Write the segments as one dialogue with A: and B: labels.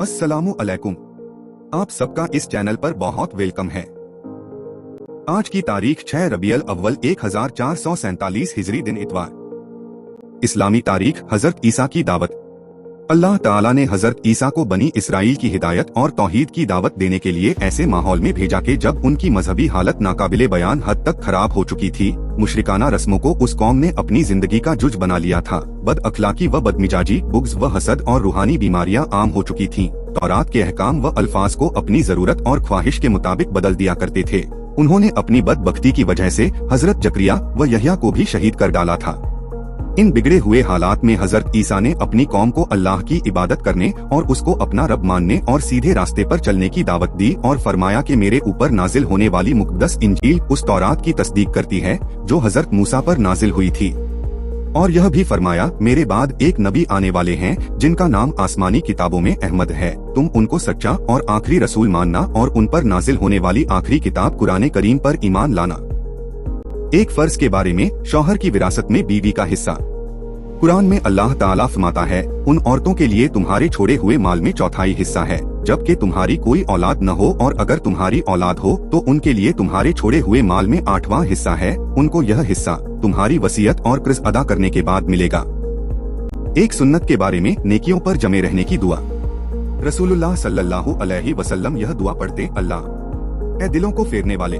A: अस्सलामु अलैकुम। आप सबका इस चैनल पर बहुत वेलकम है। आज की तारीख 6 रबीउल अव्वल 1447 हिजरी दिन इतवार। इस्लामी तारीख हजरत ईसा की दावत। अल्लाह ताला ने हजरत ईसा को बनी इसराइल की हिदायत और तौहीद की दावत देने के लिए ऐसे माहौल में भेजा कि जब उनकी मजहबी हालत नाकाबिले बयान हद तक खराब हो चुकी थी। मुशरिकाना रस्मों को उस कौम ने अपनी जिंदगी का जुज बना लिया था। बद अखलाकी व बदमिजाजी, बुग़्ज़ व हसद और रूहानी बीमारियां आम हो चुकी थीं। तौरात के अहकाम व अल्फाज को अपनी जरूरत और ख्वाहिश के मुताबिक बदल दिया करते थे। उन्होंने अपनी बदबख्ती की वजह से हजरत जकरिया व यहया को भी शहीद कर डाला था। इन बिगड़े हुए हालात में हजरत ईसा ने अपनी कौम को अल्लाह की इबादत करने और उसको अपना रब मानने और सीधे रास्ते पर चलने की दावत दी और फरमाया कि मेरे ऊपर नाजिल होने वाली मुक़द्दस इंजील उस तौरात की तस्दीक करती है जो हजरत मूसा पर नाजिल हुई थी। और यह भी फरमाया, मेरे बाद एक नबी आने वाले हैं जिनका नाम आसमानी किताबों में अहमद है। तुम उनको सच्चा और आखिरी रसूल मानना और उन पर नाजिल होने वाली आखिरी किताब कुरान करीम पर ईमान लाना। एक फर्ज के बारे में, शौहर की विरासत में बीवी का हिस्सा। कुरान में अल्लाह ताला फरमाता है, उन औरतों के लिए तुम्हारे छोड़े हुए माल में चौथाई हिस्सा है जबकि तुम्हारी कोई औलाद न हो, और अगर तुम्हारी औलाद हो तो उनके लिए तुम्हारे छोड़े हुए माल में 8वां हिस्सा है। उनको यह हिस्सा तुम्हारी वसीयत और कर्ज अदा करने के बाद मिलेगा। एक सुन्नत के बारे में, नेकियों पर जमे रहने की दुआ। रसूलुल्लाह सल्लल्लाहु अलैहि वसल्लम यह दुआ पढ़ते, अल्लाह ए दिलों को फेरने वाले,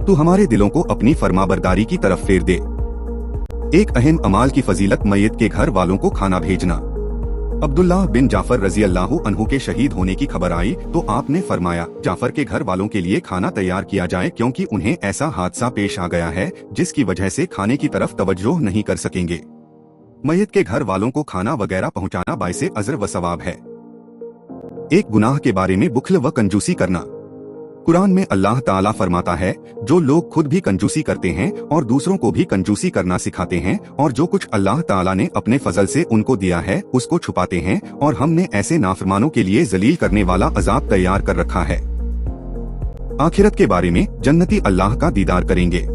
A: तू हमारे दिलों को अपनी फरमाबरदारी की तरफ फेर दे। एक अहम अमाल की फजीलत, मैयत के घर वालों को खाना भेजना। अब्दुल्लाह बिन जाफर रजी अल्लाहु अन्हु के शहीद होने की खबर आई तो आपने फरमाया, जाफर के घर वालों के लिए खाना तैयार किया जाए क्योंकि उन्हें ऐसा हादसा पेश आ गया है जिसकी वजह से खाने की तरफ तवज्जो नहीं कर सकेंगे। मैयत के घर वालों को खाना वगैरह पहुंचाना बाइसे अजर व सवाब है। एक गुनाह के बारे में, बुख्ल व कंजूसी करना। कुरान में अल्लाह ताला फरमाता है, जो लोग खुद भी कंजूसी करते हैं और दूसरों को भी कंजूसी करना सिखाते हैं और जो कुछ अल्लाह ताला ने अपने फजल से उनको दिया है उसको छुपाते हैं, और हमने ऐसे नाफरमानों के लिए जलील करने वाला अजाब तैयार कर रखा है। आखिरत के बारे में, जन्नती अल्लाह का दीदार करेंगे।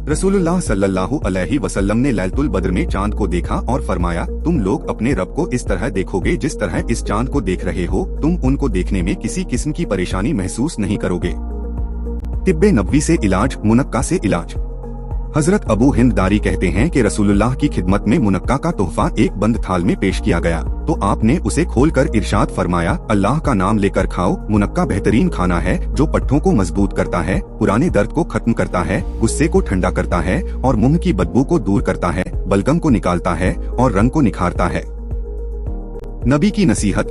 A: रसूलुल्लाह सल्लल्लाहु अलैहि वसल्लम ने लैलतुल बद्र में चांद को देखा और फरमाया, तुम लोग अपने रब को इस तरह देखोगे जिस तरह इस चांद को देख रहे हो। तुम उनको देखने में किसी किस्म की परेशानी महसूस नहीं करोगे। तिब्बे नबवी से इलाज, मुनक्का से इलाज। हजरत अबू हिंद दारी कहते हैं कि रसूलुल्लाह की खिदमत में मुनक्का का तोहफा एक बंद थाल में पेश किया गया तो आपने उसे खोलकर इरशाद फरमाया, अल्लाह का नाम लेकर खाओ। मुनक्का बेहतरीन खाना है जो पट्ठों को मजबूत करता है, पुराने दर्द को खत्म करता है, गुस्से को ठंडा करता है और मुंह की बदबू को दूर करता है, बलगम को निकालता है और रंग को निखारता है। नबी की नसीहत।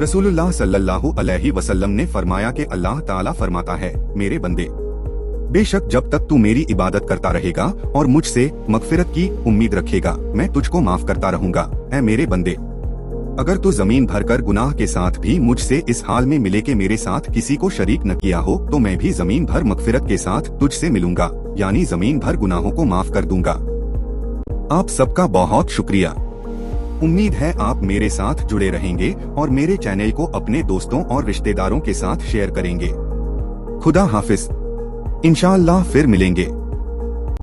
A: रसूलुल्लाह सल्लल्लाहु अलैहि वसल्लम ने फरमाया कि अल्लाह ताला फरमाता है, मेरे बंदे, बेशक जब तक तू मेरी इबादत करता रहेगा और मुझसे मगफिरत की उम्मीद रखेगा, मैं तुझको माफ करता रहूंगा। ऐ मेरे बंदे, अगर तू जमीन भर कर गुनाह के साथ भी मुझसे इस हाल में मिले कि मेरे साथ किसी को शरीक न किया हो, तो मैं भी जमीन भर मगफिरत के साथ तुझसे मिलूंगा, यानी जमीन भर गुनाहों को माफ कर दूंगा। आप सबका बहुत शुक्रिया। उम्मीद है आप मेरे साथ जुड़े रहेंगे और मेरे चैनल को अपने दोस्तों और रिश्तेदारों के साथ शेयर करेंगे। खुदा हाफिज। इंशाअल्लाह फिर मिलेंगे।